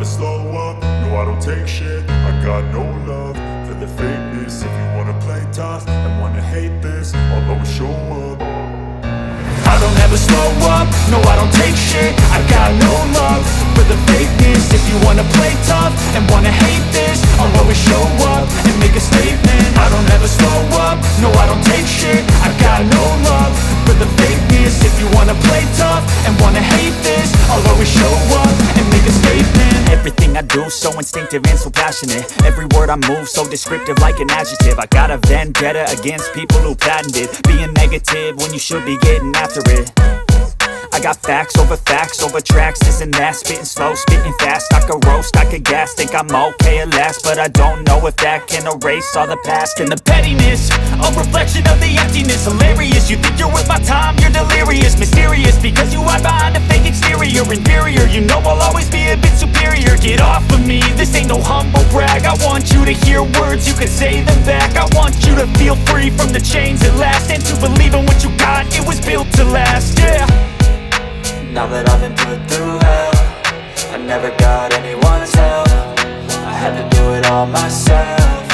slow up, no I don't take shit. I got no love for the fakeness. If you wanna play tough and wanna hate this, I'll always show up. I don't ever slow up, no I don't take shit. I got no love for the fakeness. If you wanna play tough and wanna hate this, I'll always show up and make a statement. I don't ever slow up, no I don't take shit. I got no love for the fakeness. If you wanna play tough and wanna hate this, I'll always show up and make a statement. Everything I do so instinctive and so passionate. Every word I move so descriptive like an adjective. I got a vendetta against people who patented being negative when you should be getting after it. I got facts over tracks, this and that. Spitting slow, spitting fast, I could roast, I could gas. Think I'm okay at last, but I don't know if that can erase all the past. And the pettiness, a reflection of the emptiness. Hilarious, you think you're worth my time, you're delirious. Mysterious, because you hide behind a fake exterior. Inferior, you know I'll always be a bit superior. Get off of me, this ain't no humble brag. I want you to hear words, you can say them back. I want you to feel free from the chains at last, and to believe in what you got, it was built to last, yeah. Now that I've been put through hell, I never got anyone's help. I had to do it all myself.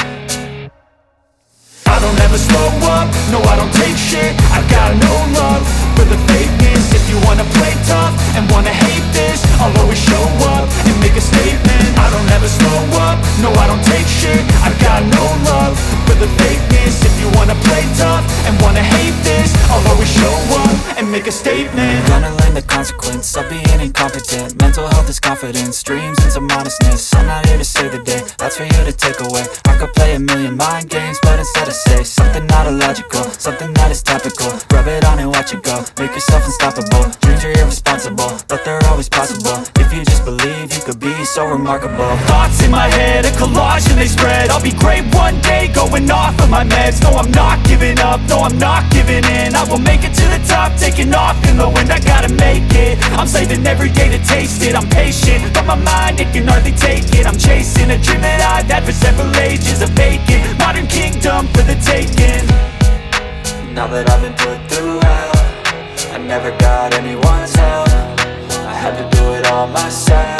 I don't ever slow up, no I don't take shit. I got no love for the fakeness. If you wanna play tough and wanna hate this, I'll always show up and make a statement. I don't ever slow up, no I don't take shit. I got no love for the fakeness. If you wanna play tough and wanna hate this, I'll always show up and make a statement. Gonna learn the consequence of being incompetent. Mental health is confidence, dreams and some honestness. I'm not here to save the day, that's for you to take away. I could play a million mind games, but instead I say something not illogical, something that is topical. Rub it on and watch it go, make yourself unstoppable. Dreams are irresponsible, but they're always possible. If you just believe, you could be so remarkable. Thoughts in my head, a collage and they spread. I'll be great one day, going off of my meds. No, I'm not giving up, no, I'm not giving in. I will make it to the top, taking off in the wind. I gotta make it, I'm saving every day to taste it. I'm patient, but my mind, it can hardly take it. I'm chasing a dream that I've had for several ages. A vacant, modern kingdom for the taking. Now that I've been put through hell, I never got anyone's help. I had to do it all myself.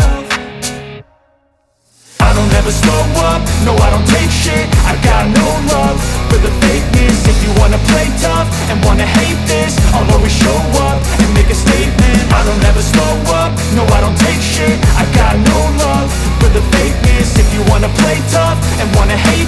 I don't ever slow up, no I don't take shit. I got no love for the fakeness. If you wanna play tough and wanna hate this, I'll always show up and make a statement. I don't ever slow up, no I don't take shit. I got no love for the fakeness. If you wanna play tough and wanna hate